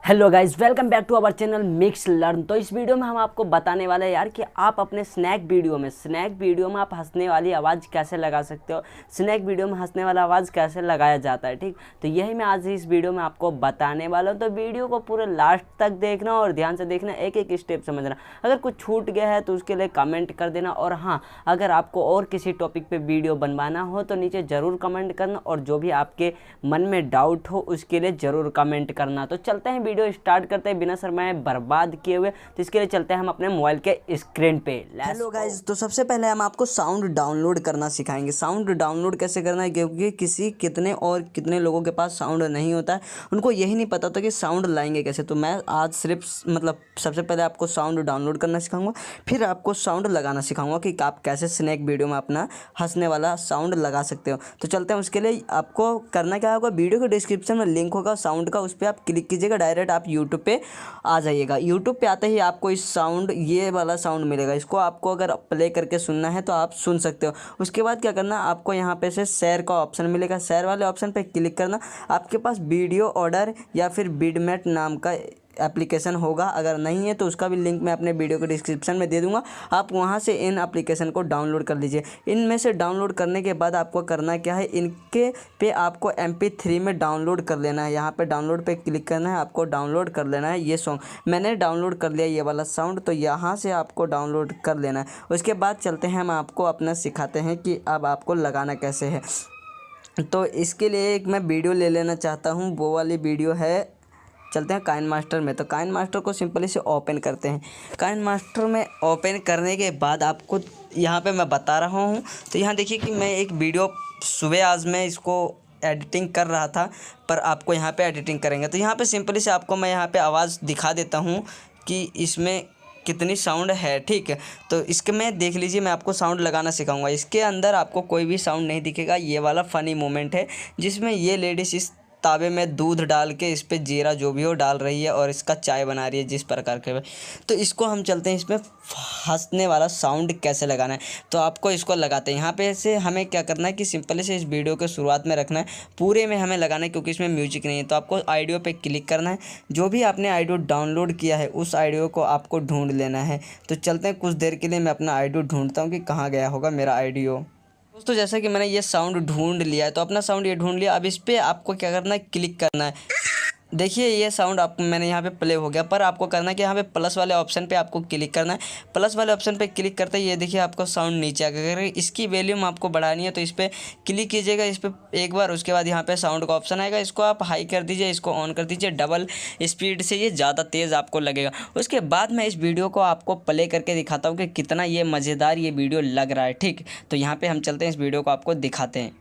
Hello guys, welcome back to our channel mix learn. तो इस video में हम आपको बताने वाले हैं यार कि आप अपने स्नैक वीडियो में आप हंसने वाली आवाज़ कैसे लगा सकते हो। स्नैक वीडियो में हंसने वाला आवाज़ कैसे लगाया जाता है, ठीक। तो यही मैं आज इस वीडियो में आपको बताने वाला हूँ। तो वीडियो को पूरे लास्ट तक देखना और ध्यान से देखना, एक एक स्टेप समझना। अगर कुछ छूट गया है तो उसके लिए कमेंट कर देना। और हाँ, अगर आपको और किसी टॉपिक पर वीडियो बनवाना हो तो नीचे ज़रूर कमेंट करना, और जो भी आपके मन में डाउट हो उसके लिए ज़रूर कमेंट करना। तो चलते हैं, वीडियो स्टार्ट करते हैं बिना शर्माए बर्बाद किए हुए। तो इसके लिए चलते हैं हम अपने मोबाइल के स्क्रीन पे। हेलो गाइज, तो सबसे पहले हम आपको साउंड डाउनलोड करना सिखाएंगे। साउंड डाउनलोड कैसे करना है, क्योंकि कितने लोगों के पास साउंड नहीं होता है, उनको यही नहीं पता होता कि साउंड लाएंगे कैसे। तो मैं आज सिर्फ सबसे पहले आपको साउंड डाउनलोड करना सिखाऊंगा, फिर आपको साउंड लगाना सिखाऊंगा कि आप कैसे स्नैक वीडियो में अपना हंसने वाला साउंड लगा सकते हो। तो चलते हैं, उसके लिए आपको करना क्या होगा, वीडियो के डिस्क्रिप्शन में लिंक होगा साउंड का, उस पर आप क्लिक कीजिएगा, डायरेक्ट आप यूट्यूब पे आ जाइएगा। यूट्यूब पे आते ही आपको इस साउंड, ये वाला साउंड मिलेगा। इसको आपको अगर प्ले करके सुनना है तो आप सुन सकते हो। उसके बाद क्या करना, आपको यहाँ पे से शेयर का ऑप्शन मिलेगा, शेयर वाले ऑप्शन पे क्लिक करना। आपके पास वीडियो ऑर्डर या फिर बिडमेट नाम का एप्लीकेशन होगा, अगर नहीं है तो उसका भी लिंक मैं अपने वीडियो के डिस्क्रिप्शन में दे दूंगा। आप वहां से इन एप्लीकेशन को डाउनलोड कर लीजिए। इनमें से डाउनलोड करने के बाद आपको करना क्या है, इनके पे आपको MP3 में डाउनलोड कर लेना है। यहाँ पे डाउनलोड पे क्लिक करना है, आपको डाउनलोड कर लेना है ये सॉन्ग। मैंने डाउनलोड कर लिया ये वाला साउंड, तो यहाँ से आपको डाउनलोड कर लेना है। उसके बाद चलते हैं, हम आपको अपना सिखाते हैं कि अब आपको लगाना कैसे है। तो इसके लिए एक मैं वीडियो ले लेना चाहता हूँ, वो वाली वीडियो है। चलते हैं काइन मास्टर में। तो काइन मास्टर को सिंपली से ओपन करते हैं। काइन मास्टर में ओपन करने के बाद आपको यहाँ पे मैं बता रहा हूँ, तो यहाँ देखिए कि मैं एक वीडियो सुबह आज मैं इसको एडिटिंग कर रहा था, पर आपको यहाँ पे एडिटिंग करेंगे। तो यहाँ पे सिंपली से आपको मैं यहाँ पे आवाज़ दिखा देता हूँ कि इसमें कितनी साउंड है, ठीक है। तो इसके में देख लीजिए, मैं आपको साउंड लगाना सिखाऊंगा। इसके अंदर आपको कोई भी साउंड नहीं दिखेगा। ये वाला फ़नी मोमेंट है जिसमें ये लेडीज़ इस तावे में दूध डाल के इस पे जीरा जो भी हो डाल रही है और इसका चाय बना रही है जिस प्रकार के। तो इसको हम चलते हैं, इसमें हंसने वाला साउंड कैसे लगाना है। तो आपको इसको लगाते हैं, यहाँ पे से हमें क्या करना है कि सिंपली से इस वीडियो के शुरुआत में रखना है, पूरे में हमें लगाना है क्योंकि इसमें म्यूजिक नहीं है। तो आपको ऑडियो पे क्लिक करना है, जो भी आपने ऑडियो डाउनलोड किया है उस ऑडियो को आपको ढूंढ लेना है। तो चलते हैं, कुछ देर के लिए मैं अपना ऑडियो ढूंढता हूँ कि कहाँ गया होगा मेरा ऑडियो। दोस्तों, जैसा कि मैंने ये साउंड ढूंढ लिया है, तो अपना साउंड ये ढूंढ लिया। अब इस पर आपको क्या करना है, क्लिक करना है। देखिए ये साउंड आप मैंने यहाँ पे प्ले हो गया, पर आपको करना है कि यहाँ पे प्लस वाले ऑप्शन पे आपको क्लिक करना है। प्लस वाले ऑप्शन पे क्लिक करते ही ये देखिए आपको साउंड नीचे आ गया। अगर इसकी वॉल्यूम आपको बढ़ानी है तो इस पर क्लिक कीजिएगा, इस पर एक बार। उसके बाद यहाँ पे साउंड का ऑप्शन आएगा, इसको आप हाई कर दीजिए, इसको ऑन कर दीजिए। डबल स्पीड से ये ज़्यादा तेज़ आपको लगेगा। उसके बाद मैं इस वीडियो को आपको प्ले करके दिखाता हूँ कि कितना ये मज़ेदार ये वीडियो लग रहा है, ठीक। तो यहाँ पर हम चलते हैं, इस वीडियो को आपको दिखाते हैं।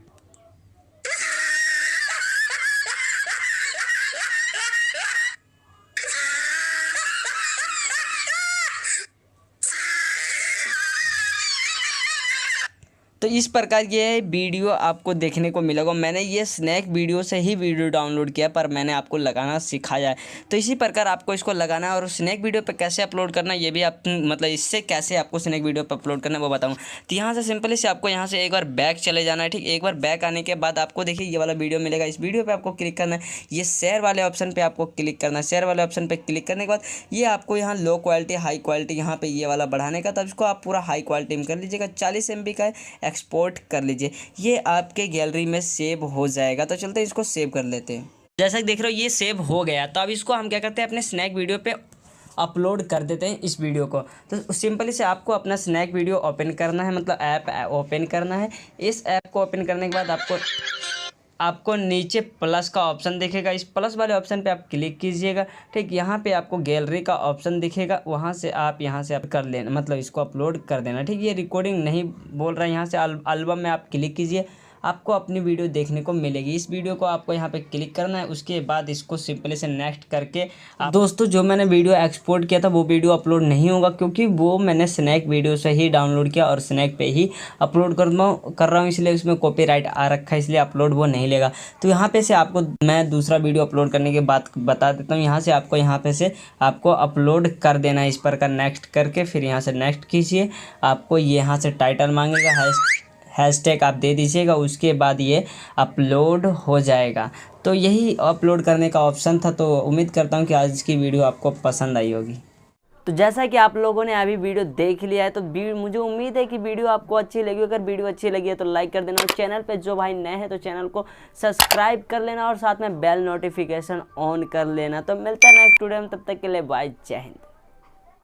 तो इस प्रकार ये वीडियो आपको देखने को मिलेगा। मैंने ये स्नैक वीडियो से ही वीडियो डाउनलोड किया, पर मैंने आपको लगाना सिखाया है। तो इसी प्रकार आपको इसको लगाना है, और स्नैक वीडियो पे कैसे अपलोड करना है ये भी आप इससे कैसे आपको स्नैक वीडियो पे अपलोड करना है वो बताऊँ। तो यहाँ से सिंपली से आपको यहाँ से एक बार बैक चले जाना है, ठीक। एक बार बैक आने के बाद आपको देखिए ये वाला वीडियो मिलेगा, इस वीडियो पर आपको क्लिक करना है। ये शेयर वाले ऑप्शन पर आपको क्लिक करना है। शेयर वाले ऑप्शन पर क्लिक करने के बाद ये आपको यहाँ लो क्वालिटी हाई क्वालिटी यहाँ पर ये वाला बढ़ाने का, तब इसको आप पूरा हाई क्वालिटी में कर लीजिएगा। 40 MB का है, एक्सपोर्ट कर लीजिए, ये आपके गैलरी में सेव हो जाएगा। तो चलते हैं, इसको सेव कर लेते हैं। जैसा कि देख रहे हो ये सेव हो गया। तो अब इसको हम क्या करते हैं, अपने स्नैक वीडियो पे अपलोड कर देते हैं इस वीडियो को। तो सिंपली से आपको अपना स्नैक वीडियो ओपन करना है, मतलब ऐप ओपन करना है। इस ऐप को ओपन करने के बाद आपको नीचे प्लस का ऑप्शन दिखेगा, इस प्लस वाले ऑप्शन पे आप क्लिक कीजिएगा, ठीक। यहाँ पे आपको गैलरी का ऑप्शन दिखेगा, वहाँ से आप कर लेना, मतलब इसको अपलोड कर देना, ठीक। ये रिकॉर्डिंग नहीं बोल रहा है, यहाँ से एल्बम में आप क्लिक कीजिए, आपको अपनी वीडियो देखने को मिलेगी। इस वीडियो को आपको यहाँ पे क्लिक करना है। उसके बाद इसको सिंपली से नेक्स्ट करके दोस्तों, जो मैंने वीडियो एक्सपोर्ट किया था वो वीडियो अपलोड नहीं होगा, क्योंकि वो मैंने स्नैक वीडियो से ही डाउनलोड किया और स्नैक पे ही अपलोड कर रहा हूँ, इसलिए उसमें कॉपीराइट आ रखा है, इसलिए अपलोड वो नहीं लेगा। तो यहाँ पे से आपको मैं दूसरा वीडियो अपलोड करने के बाद बता देता हूँ। यहाँ से आपको अपलोड कर देना है इस प्रकार, नेक्स्ट करके फिर यहाँ से नेक्स्ट कीजिए। आपको यहाँ से टाइटल मांगेगा, हैशटैग आप दे दीजिएगा, उसके बाद ये अपलोड हो जाएगा। तो यही अपलोड करने का ऑप्शन था। तो उम्मीद करता हूँ कि आज की वीडियो आपको पसंद आई होगी। तो जैसा कि आप लोगों ने अभी वीडियो देख लिया है, तो मुझे उम्मीद है कि वीडियो आपको अच्छी लगी। अगर वीडियो अच्छी लगी है तो लाइक कर देना, और चैनल पे जो भाई नए हैं तो चैनल को सब्सक्राइब कर लेना, और साथ में बेल नोटिफिकेशन ऑन कर लेना। तो मिलता है नेक्स्ट वीडियो में, तब तक के लिए बाय, जय हिंद।